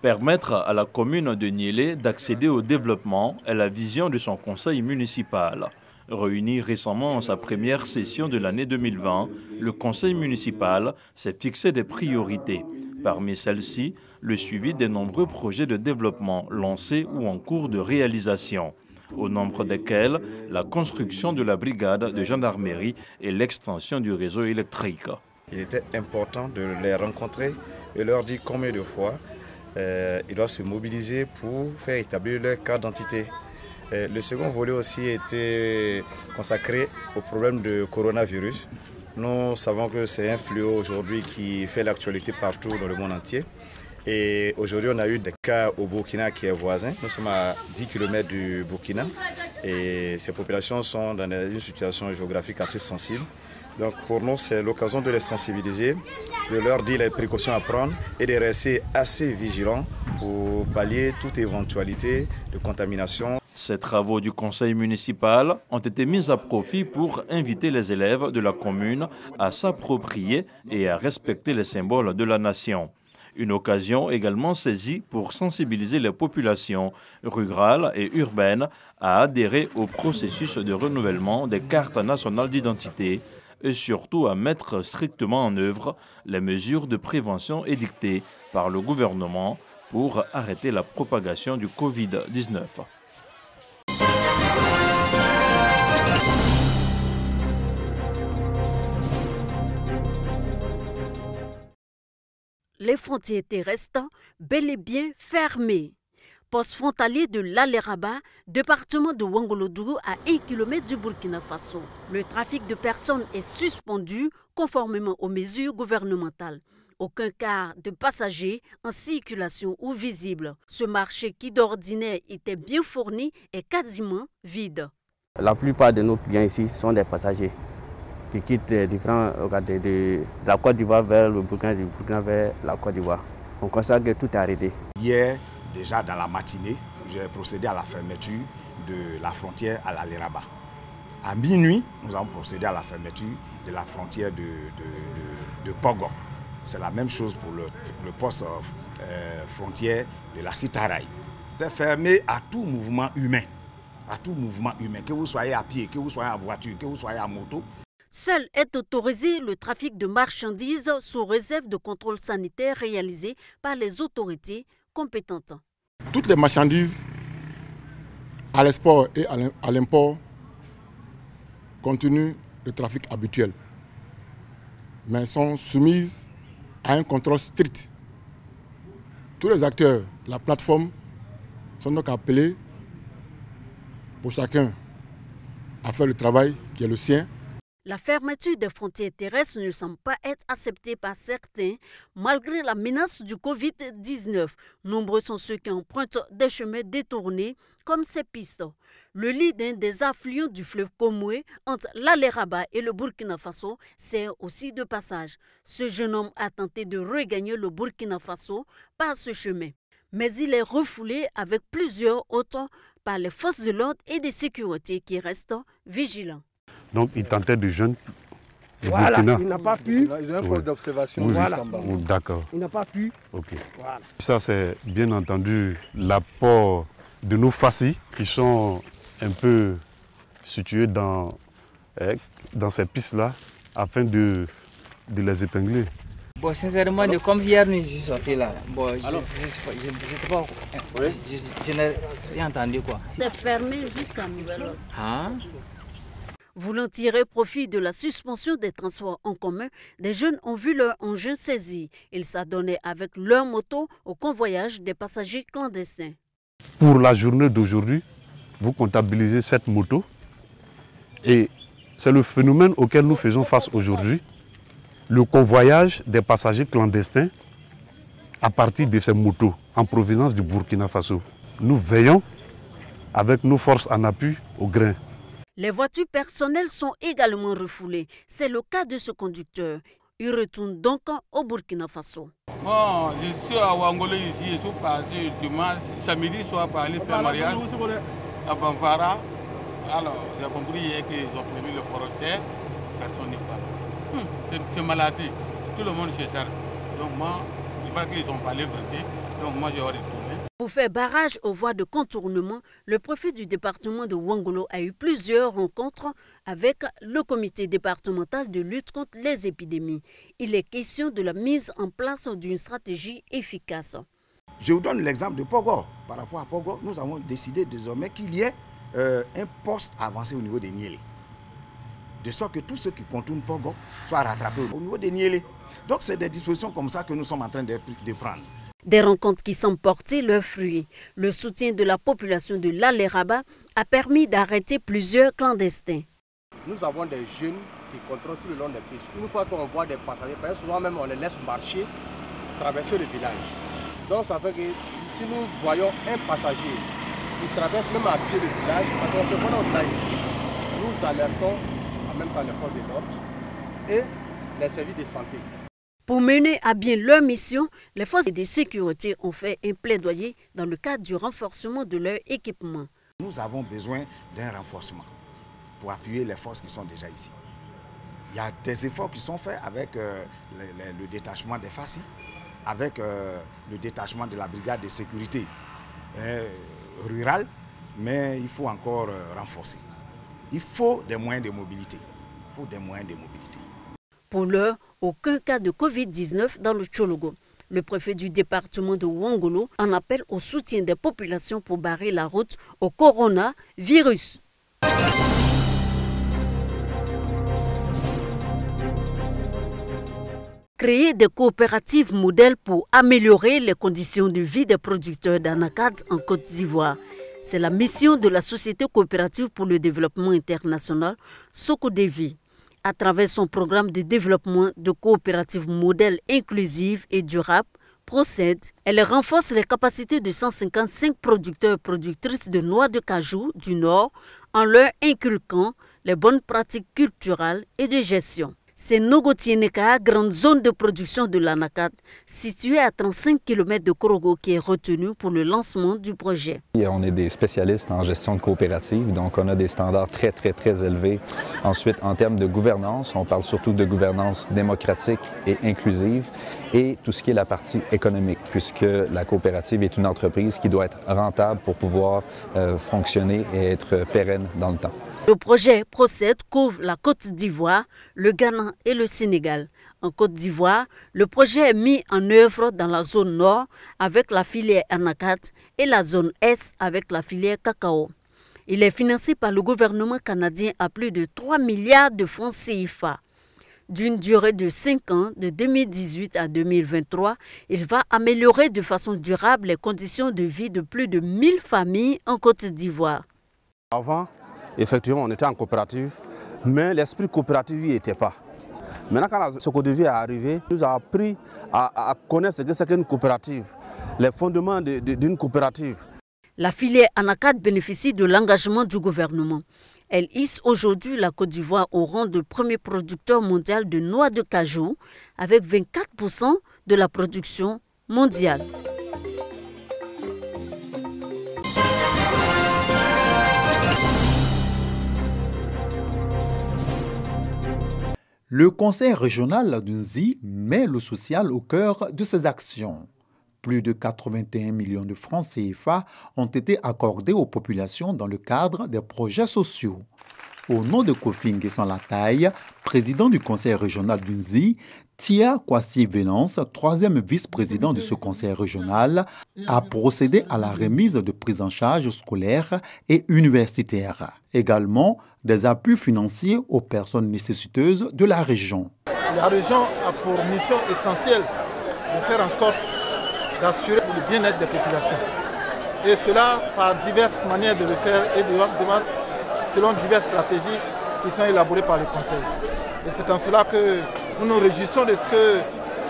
Permettre à la commune de Niélé d'accéder au développement est la vision de son conseil municipal. Réuni récemment en sa première session de l'année 2020, le conseil municipal s'est fixé des priorités. Parmi celles-ci, le suivi des nombreux projets de développement lancés ou en cours de réalisation, au nombre desquels la construction de la brigade de gendarmerie et l'extension du réseau électrique. Il était important de les rencontrer et leur dire combien de fois ils doivent se mobiliser pour faire établir leur carte d'identité. Le second volet aussi était consacré au problème de coronavirus. Nous savons que c'est un fléau aujourd'hui qui fait l'actualité partout dans le monde entier. Et aujourd'hui, on a eu des cas au Burkina qui est voisin. Nous sommes à 10 km du Burkina et ces populations sont dans une situation géographique assez sensible. Donc pour nous, c'est l'occasion de les sensibiliser, de leur dire les précautions à prendre et de rester assez vigilants pour pallier toute éventualité de contamination. Ces travaux du conseil municipal ont été mis à profit pour inviter les élèves de la commune à s'approprier et à respecter les symboles de la nation. Une occasion également saisie pour sensibiliser les populations rurales et urbaines à adhérer au processus de renouvellement des cartes nationales d'identité et surtout à mettre strictement en œuvre les mesures de prévention édictées par le gouvernement pour arrêter la propagation du Covid-19. Les frontières terrestres, bel et bien fermées. Poste frontalier de l'Aleraba, département de Ouangolodougou à 1 km du Burkina Faso. Le trafic de personnes est suspendu conformément aux mesures gouvernementales. Aucun car de passagers en circulation ou visible. Ce marché qui d'ordinaire était bien fourni est quasiment vide. La plupart de nos clients ici sont des passagers qui quittent de la Côte d'Ivoire vers le Burkina, du Burkina vers la Côte d'Ivoire. On constate que tout est arrêté. Hier, déjà dans la matinée, j'ai procédé à la fermeture de la frontière à l'Aleraba. À minuit, nous avons procédé à la fermeture de la frontière de Pogo. C'est la même chose pour le poste frontière de la Citaraï. C'est fermé à tout mouvement humain. À tout mouvement humain, que vous soyez à pied, que vous soyez en voiture, que vous soyez en moto. Seul est autorisé le trafic de marchandises sous réserve de contrôle sanitaire réalisé par les autorités compétentes. Toutes les marchandises à l'export et à l'import continuent le trafic habituel, mais sont soumises à un contrôle strict. Tous les acteurs de la plateforme sont donc appelés pour chacun à faire le travail qui est le sien. La fermeture des frontières terrestres ne semble pas être acceptée par certains, malgré la menace du Covid-19. Nombreux sont ceux qui empruntent des chemins détournés, comme ces pistes. Le lit d'un des affluents du fleuve Komoué, entre l'Aleraba et le Burkina Faso, sert aussi de passage. Ce jeune homme a tenté de regagner le Burkina Faso par ce chemin. Mais il est refoulé avec plusieurs autres par les forces de l'ordre et de sécurité qui restent vigilants. Donc il tentait de joindre le voilà, Burkina. Il n'a pas pu. Ils ont un poste d'observation. Oui, voilà. D'accord. Il n'a pas pu. Ok. Voilà. Ça, c'est bien entendu l'apport de nos fascis qui sont un peu situés dans ces pistes-là afin de les épingler. Bon, sincèrement, comme hier, je suis sorti là. Bon, je n'ai rien entendu quoi. C'est fermé jusqu'à nouvel ordre. Hein? Voulant tirer profit de la suspension des transports en commun, des jeunes ont vu leur engin saisi. Ils s'adonnaient avec leur moto au convoyage des passagers clandestins. Pour la journée d'aujourd'hui, vous comptabilisez cette moto et c'est le phénomène auquel nous faisons face aujourd'hui. Le convoyage des passagers clandestins à partir de ces motos en provenance du Burkina Faso. Nous veillons avec nos forces en appui au grain. Les voitures personnelles sont également refoulées. C'est le cas de ce conducteur. Il retourne donc au Burkina Faso. Bon, je suis à Ouangolo ici, je suis passé dimanche, samedi soir pour aller faire mariage à Banfara. Alors, j'ai compris hier qu'ils ont fermé le frontière, personne n'est pas là. C'est maladie, tout le monde se charge. Donc moi, je crois qu'ils n'ont pas la vérité. Donc moi j'ai retourné. Pour faire barrage aux voies de contournement, le préfet du département de Ouangolo a eu plusieurs rencontres avec le comité départemental de lutte contre les épidémies. Il est question de la mise en place d'une stratégie efficace. Je vous donne l'exemple de Pogo. Par rapport à Pogo, nous avons décidé désormais qu'il y ait un poste avancé au niveau des Niélé. De sorte que tous ceux qui contournent Pogo soient rattrapés au niveau des Niélé. Donc c'est des dispositions comme ça que nous sommes en train de prendre. Des rencontres qui semblent porter leurs fruits. Le soutien de la population de l'Aleraba a permis d'arrêter plusieurs clandestins. Nous avons des jeunes qui contrôlent tout le long des pistes. Une fois qu'on voit des passagers, souvent même on les laisse marcher, traverser le village. Donc ça fait que si nous voyons un passager qui traverse même à pied le village, parce qu'on se voit là ici, nous alertons en même temps les forces de l'ordre et les services de santé. Pour mener à bien leur mission, les forces de sécurité ont fait un plaidoyer dans le cadre du renforcement de leur équipement. Nous avons besoin d'un renforcement pour appuyer les forces qui sont déjà ici. Il y a des efforts qui sont faits avec le détachement des FACI, avec le détachement de la brigade de sécurité rurale, mais il faut encore renforcer. Il faut des moyens de mobilité. Pour l'heure, aucun cas de Covid-19 dans le Tchologo. Le préfet du département de Ouangolo en appelle au soutien des populations pour barrer la route au coronavirus. Créer des coopératives modèles pour améliorer les conditions de vie des producteurs d'anacards en Côte d'Ivoire. C'est la mission de la Société coopérative pour le développement international, Socodevi. À travers son programme de développement de coopératives modèles inclusives et durables, Procède, elle renforce les capacités de 155 producteurs et productrices de noix de cajou du Nord en leur inculquant les bonnes pratiques culturelles et de gestion. C'est Nogotieneka, grande zone de production de l'anacarde, située à 35 km de Korogo, qui est retenue pour le lancement du projet. On est des spécialistes en gestion de coopératives, donc on a des standards très élevés. Ensuite, en termes de gouvernance, on parle surtout de gouvernance démocratique et inclusive et tout ce qui est la partie économique, puisque la coopérative est une entreprise qui doit être rentable pour pouvoir fonctionner et être pérenne dans le temps. Le projet Procède couvre la Côte d'Ivoire, le Ghana et le Sénégal. En Côte d'Ivoire, le projet est mis en œuvre dans la zone nord avec la filière anacarde et la zone est avec la filière cacao. Il est financé par le gouvernement canadien à plus de 3 milliards de francs CFA. D'une durée de 5 ans, de 2018 à 2023, il va améliorer de façon durable les conditions de vie de plus de 1000 familles en Côte d'Ivoire. Avant, effectivement, on était en coopérative, mais l'esprit coopératif n'y était pas. Maintenant, quand la Socodevi est arrivé, nous a appris à connaître ce que c'est qu'une coopérative, les fondements d'une coopérative. La filière anacarde bénéficie de l'engagement du gouvernement. Elle hisse aujourd'hui la Côte d'Ivoire au rang de premier producteur mondial de noix de cajou, avec 24% de la production mondiale. Le conseil régional d'Unzi met le social au cœur de ses actions. Plus de 81 millions de francs CFA ont été accordés aux populations dans le cadre des projets sociaux. Au nom de Kofi Nguessan Lataille, président du conseil régional d'Unzi, Tia Kwasi Venance, troisième vice-président de ce conseil régional, a procédé à la remise de prises en charge scolaires et universitaires. Également, des appuis financiers aux personnes nécessiteuses de la région. La région a pour mission essentielle de faire en sorte d'assurer le bien-être des populations. Et cela par diverses manières de le faire et selon diverses stratégies qui sont élaborées par le Conseil. Et c'est en cela que nous nous réjouissons de ce que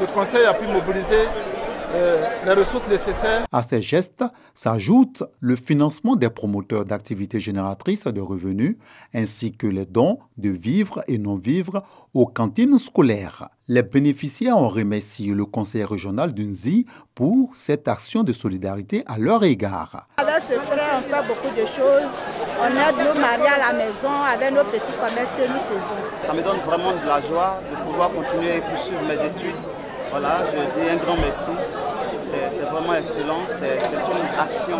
le Conseil a pu mobiliser les ressources nécessaires. À ces gestes s'ajoute le financement des promoteurs d'activités génératrices de revenus ainsi que les dons de vivres et non-vivres aux cantines scolaires. Les bénéficiaires ont remercié le conseil régional d'Unzi pour cette action de solidarité à leur égard. Avec ce prêt, on fait beaucoup de choses. On aide nos mariés à la maison avec nos petits commerces que nous faisons. Ça me donne vraiment de la joie de pouvoir continuer et poursuivre mes études. Voilà, je dis un grand merci c'est vraiment excellent. C'est une action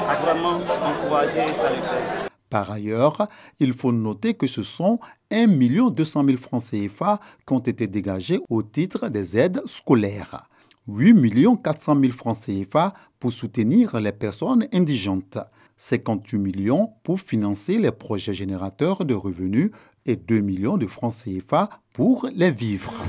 à vraiment encourager et saluer. Par ailleurs, il faut noter que ce sont 1 200 000 francs CFA qui ont été dégagés au titre des aides scolaires. 8 400 000 francs CFA pour soutenir les personnes indigentes. 58 millions pour financer les projets générateurs de revenus et 2 millions de francs CFA pour les vivres.